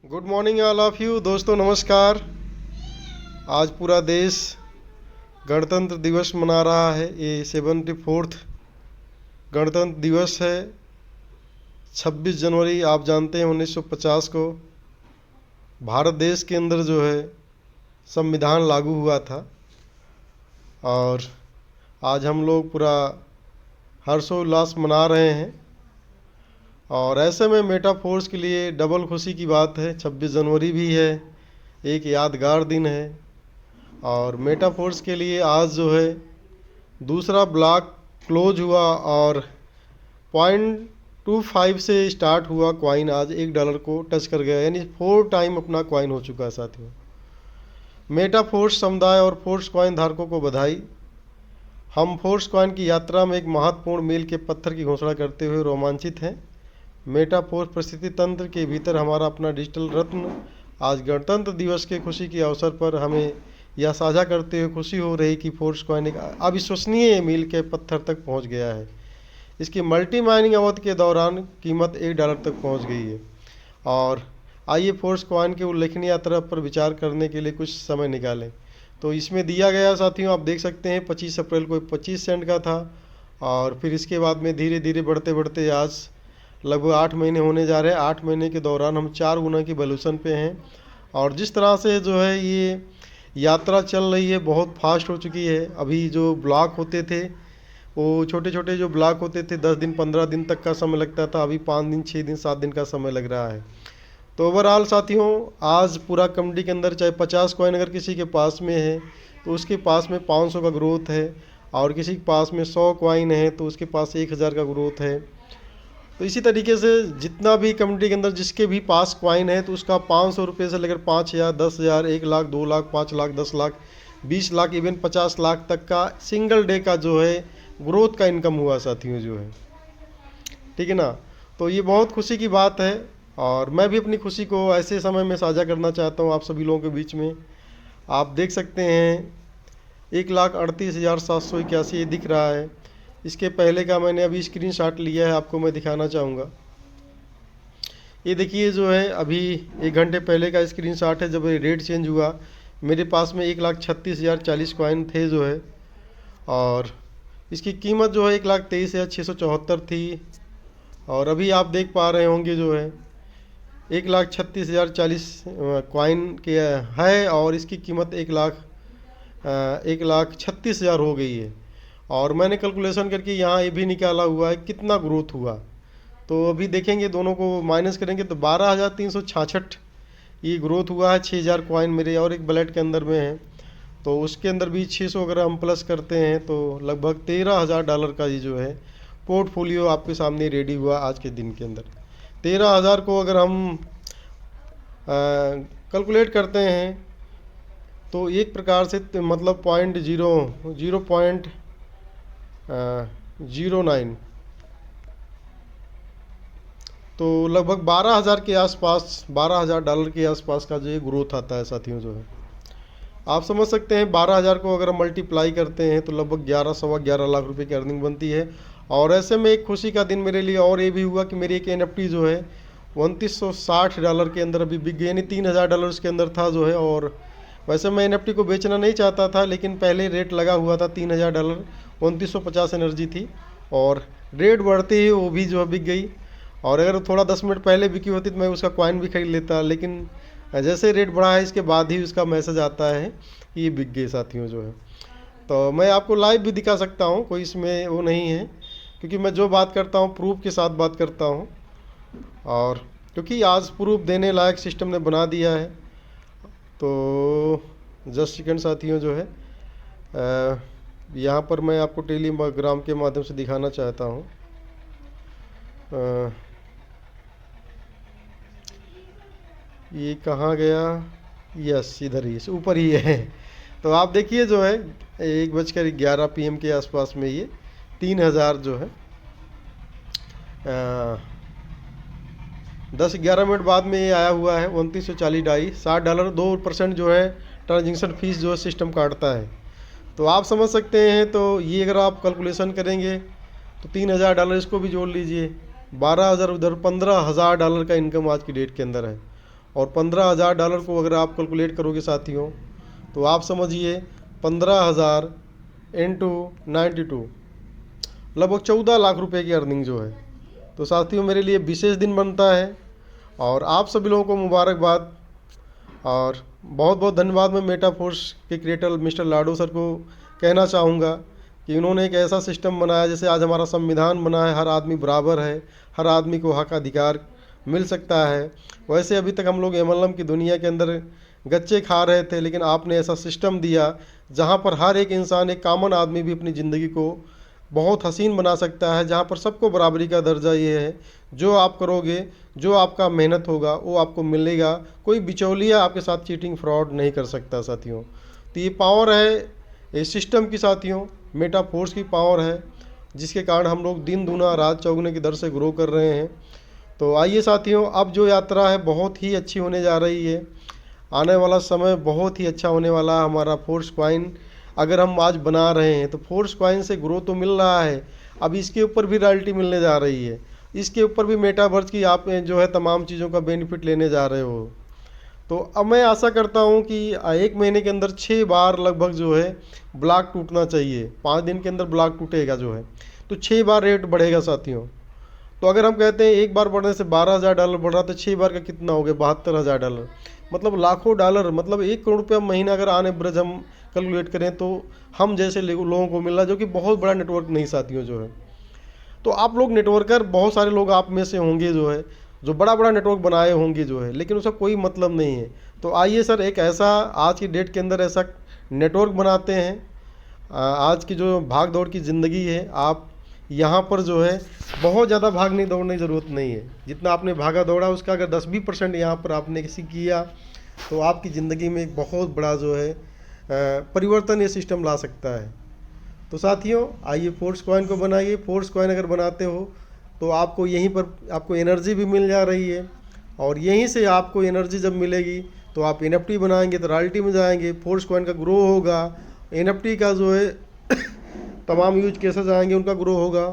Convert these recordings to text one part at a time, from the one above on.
Good morning all of you दोस्तों, नमस्कार। आज पूरा देश गणतंत्र दिवस मना रहा है। ये 74th गणतंत्र दिवस है। 26 जनवरी आप जानते हैं 1950 को भारत देश के अंदर जो है संविधान लागू हुआ था। और आज हम लोग पूरा हर्षोल्लास मना रहे हैं। और ऐसे में मेटाफोर्स के लिए डबल खुशी की बात है। 26 जनवरी भी है, एक यादगार दिन है। और मेटाफोर्स के लिए आज जो है दूसरा ब्लॉक क्लोज हुआ और 0.25 से स्टार्ट हुआ कॉइन आज $1 को टच कर गया, यानी 4 टाइम अपना कॉइन हो चुका है साथियों। मेटाफोर्स समुदाय और फोर्स कॉइन धारकों को बधाई। हम फोर्स कॉइन की यात्रा में एक महत्वपूर्ण मील के पत्थर की घोषणा करते हुए रोमांचित हैं। मेटाफोर्स परिस्थिति तंत्र के भीतर हमारा अपना डिजिटल रत्न आज गणतंत्र दिवस के खुशी के अवसर पर हमें यह साझा करते हुए खुशी हो रही कि फोर्स कॉइन एक अविश्वसनीय मील के पत्थर तक पहुंच गया है। इसकी मल्टी माइनिंग अवधि के दौरान कीमत $1 तक पहुंच गई है। और आइए फोर्स कॉइन के उल्लेखनीय यात्रा पर विचार करने के लिए कुछ समय निकालें। तो इसमें दिया गया साथियों, आप देख सकते हैं 25 अप्रैल को 25 सेंट का था। और फिर इसके बाद में धीरे धीरे बढ़ते बढ़ते आज लगभग 8 महीने होने जा रहे हैं। 8 महीने के दौरान हम 4 गुना की वैल्यूएशन पे हैं। और जिस तरह से जो है ये यात्रा चल रही है बहुत फास्ट हो चुकी है। अभी जो ब्लॉक होते थे वो छोटे छोटे जो ब्लॉक होते थे 10 दिन 15 दिन तक का समय लगता था, अभी 5 दिन 6 दिन 7 दिन का समय लग रहा है। तो ओवरऑल साथियों आज पूरा कम्युनिटी के अंदर चाहे 50 कॉइन अगर किसी के पास में है तो उसके पास में 500 का ग्रोथ है। और किसी के पास में 100 कॉइन है तो उसके पास 1000 का ग्रोथ है। तो इसी तरीके से जितना भी कम्युनिटी के अंदर जिसके भी पास कॉइन है तो उसका 500 रुपये से लेकर 5000, 10,000, 1 लाख, 2 लाख, 5 लाख, 10 लाख, 20 लाख, इवन 50 लाख तक का सिंगल डे का जो है ग्रोथ का इनकम हुआ साथियों जो है। ठीक है ना। तो ये बहुत खुशी की बात है। और मैं भी अपनी खुशी को ऐसे समय में साझा करना चाहता हूँ आप सभी लोगों के बीच में। आप देख सकते हैं 1,38,781 ये दिख रहा है। इसके पहले का मैंने अभी स्क्रीनशॉट लिया है, आपको मैं दिखाना चाहूँगा। ये देखिए जो है अभी 1 घंटे पहले का स्क्रीनशॉट है जब रेट चेंज हुआ। मेरे पास में 1,36,040 कॉइन थे जो है। और इसकी कीमत जो है 1,23,674 थी। और अभी आप देख पा रहे होंगे जो है 1,36,040 कॉइन के है और इसकी कीमत 1,36,000 हो गई है। और मैंने कैलकुलेशन करके यहाँ ये भी निकाला हुआ है कितना ग्रोथ हुआ। तो अभी देखेंगे दोनों को माइनस करेंगे तो 12,366 ये ग्रोथ हुआ है। 6,000 कॉइन मेरे और एक वॉलेट के अंदर में है तो उसके अंदर भी 600 अगर हम प्लस करते हैं तो लगभग $13,000 का ये जो है पोर्टफोलियो आपके सामने रेडी हुआ आज के दिन के अंदर। 13,000 को अगर हम कैलकुलेट करते हैं तो एक प्रकार से मतलब 0.09 तो लगभग 12,000 के आसपास, $12,000 के आसपास का जो ये ग्रोथ आता है साथियों जो है। आप समझ सकते हैं 12,000 को अगर मल्टीप्लाई करते हैं तो लगभग 11 सवा 11 लाख रुपए की अर्निंग बनती है। और ऐसे में एक खुशी का दिन मेरे लिए और ये भी हुआ कि मेरी एक NFT जो है $2960 के अंदर अभी बिक गई, यानी $3,000 उसके अंदर था जो है। और वैसे मैं NFT को बेचना नहीं चाहता था लेकिन पहले रेट लगा हुआ था $3,000, 2950 एनर्जी थी। और रेट बढ़ते ही वो भी जो है बिक गई। और अगर थोड़ा 10 मिनट पहले बिकी होती तो मैं उसका कॉइन भी खरीद लेता, लेकिन जैसे रेट बढ़ा है इसके बाद ही उसका मैसेज आता है कि ये बिक गए साथियों जो है। तो मैं आपको लाइव भी दिखा सकता हूँ, कोई इसमें वो नहीं है, क्योंकि मैं जो बात करता हूँ प्रूफ के साथ बात करता हूँ। और क्योंकि आज प्रूफ देने लायक सिस्टम ने बना दिया है। तो जस्ट सेकंड साथियों जो है यहाँ पर मैं आपको टेलीग्राम के माध्यम से दिखाना चाहता हूँ। ये कहाँ गया? यस, इधर ही ऊपर ही है। तो आप देखिए जो है 1:11 PM के आसपास में ये 3,000 जो है 10-11 मिनट बाद में ये आया हुआ है 2940 $60। 2% जो है ट्रांजेक्शन फीस जो है सिस्टम काटता है। तो आप समझ सकते हैं। तो ये अगर आप कैलकुलेशन करेंगे तो $3,000 इसको भी जोड़ लीजिए, 12,000 उधर, $15,000 का इनकम आज की डेट के अंदर है। और $15,000 को अगर आप कैलकुलेट करोगे साथियों, तो आप समझिए 15,000 इंटू 92 लगभग 14 लाख रुपए की अर्निंग जो है। तो साथियों मेरे लिए विशेष दिन बनता है और आप सभी लोगों को मुबारकबाद और बहुत बहुत धन्यवाद। मैं मेटाफोर्स के क्रिएटर मिस्टर लाडो सर को कहना चाहूँगा कि उन्होंने एक ऐसा सिस्टम बनाया, जैसे आज हमारा संविधान बना है, हर आदमी बराबर है, हर आदमी को हक अधिकार मिल सकता है। वैसे अभी तक हम लोग एमएलएम की दुनिया के अंदर गच्चे खा रहे थे, लेकिन आपने ऐसा सिस्टम दिया जहाँ पर हर एक इंसान, एक कॉमन आदमी भी अपनी ज़िंदगी को बहुत हसीन बना सकता है, जहाँ पर सबको बराबरी का दर्जा ये है, जो आप करोगे, जो आपका मेहनत होगा वो आपको मिलेगा। कोई बिचौलिया आपके साथ चीटिंग फ्रॉड नहीं कर सकता साथियों। तो ये पावर है इस सिस्टम की साथियों, मेटाफोर्स की पावर है, जिसके कारण हम लोग दिन दूना रात चौगुने की दर से ग्रो कर रहे हैं। तो आइए साथियों, अब जो यात्रा है बहुत ही अच्छी होने जा रही है। आने वाला समय बहुत ही अच्छा होने वाला है। हमारा फोर्स कॉइन अगर हम आज बना रहे हैं तो फोर्स कॉइन से ग्रो तो मिल रहा है, अब इसके ऊपर भी रॉयल्टी मिलने जा रही है, इसके ऊपर भी मेटावर्स की आप जो है तमाम चीज़ों का बेनिफिट लेने जा रहे हो। तो अब मैं आशा करता हूँ कि 1 महीने के अंदर 6 बार लगभग जो है ब्लॉक टूटना चाहिए। 5 दिन के अंदर ब्लॉक टूटेगा जो है, तो 6 बार रेट बढ़ेगा साथियों। तो अगर हम कहते हैं एक बार बढ़ने से $12,000 बढ़ रहा, तो 6 बार का कितना हो गया? $72,000, मतलब लाखों डॉलर, मतलब 1 करोड़ रुपया महीना अगर आने ब्रज हम कैलकुलेट करें तो हम जैसे लोगों को मिल रहा, जो कि बहुत बड़ा नेटवर्क नहीं साथियों जो है। तो आप लोग नेटवर्कर, बहुत सारे लोग आप में से होंगे जो है, जो बड़ा बड़ा नेटवर्क बनाए होंगे जो है, लेकिन उसका कोई मतलब नहीं है। तो आइए सर, एक ऐसा आज की डेट के अंदर ऐसा नेटवर्क बनाते हैं। आज की जो भाग दौड़ की ज़िंदगी है, आप यहाँ पर जो है बहुत ज़्यादा भागने दौड़ने की ज़रूरत नहीं है। जितना आपने भागा दौड़ा उसका अगर 10-20% यहाँ पर आपने किसी किया, तो आपकी ज़िंदगी में एक बहुत बड़ा जो है परिवर्तन ये सिस्टम ला सकता है। तो साथियों आइए फोर्स कॉइन को बनाइए। फोर्स कॉइन अगर बनाते हो तो आपको यहीं पर आपको एनर्जी भी मिल जा रही है, और यहीं से आपको एनर्जी जब मिलेगी तो आप एनएफटी बनाएंगे तो रॉयल्टी में जाएंगे, फोर्स कॉइन का ग्रो होगा, एनएफटी का जो है तमाम यूज केसेस आएंगे उनका ग्रो होगा।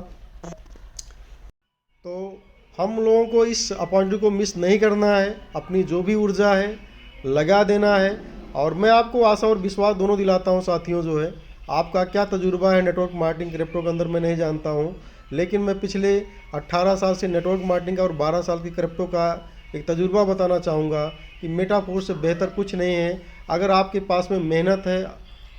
तो हम लोगों को इस अपॉर्चुनिटी को मिस नहीं करना है, अपनी जो भी ऊर्जा है लगा देना है। और मैं आपको आशा और विश्वास दोनों दिलाता हूं साथियों जो है, आपका क्या तजुर्बा है नेटवर्क मार्केटिंग क्रिप्टो के अंदर मैं नहीं जानता हूं, लेकिन मैं पिछले 18 साल से नेटवर्क मार्केटिंग का और 12 साल की क्रिप्टो का एक तजुर्बा बताना चाहूँगा कि मेटाफोर्स से बेहतर कुछ नहीं है। अगर आपके पास में मेहनत है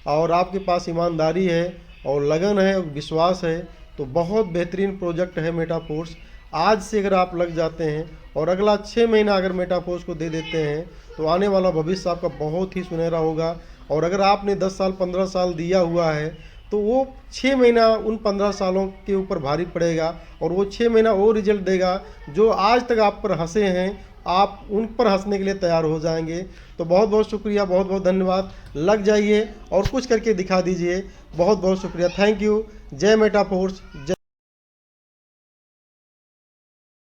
और आपके पास ईमानदारी है और लगन है और विश्वास है, तो बहुत बेहतरीन प्रोजेक्ट है मेटाफोर्स। आज से अगर आप लग जाते हैं और अगला 6 महीना अगर मेटाफोर्स को दे देते हैं, तो आने वाला भविष्य आपका बहुत ही सुनहरा होगा। और अगर आपने 10 साल 15 साल दिया हुआ है, तो वो 6 महीना उन 15 सालों के ऊपर भारी पड़ेगा, और वो 6 महीना वो रिजल्ट देगा जो आज तक आप पर हंसे हैं, आप उन पर हंसने के लिए तैयार हो जाएंगे। तो बहुत बहुत शुक्रिया, बहुत बहुत धन्यवाद। लग जाइए और कुछ करके दिखा दीजिए। बहुत बहुत शुक्रिया, थैंक यू। जय मेटाफोर्स, जय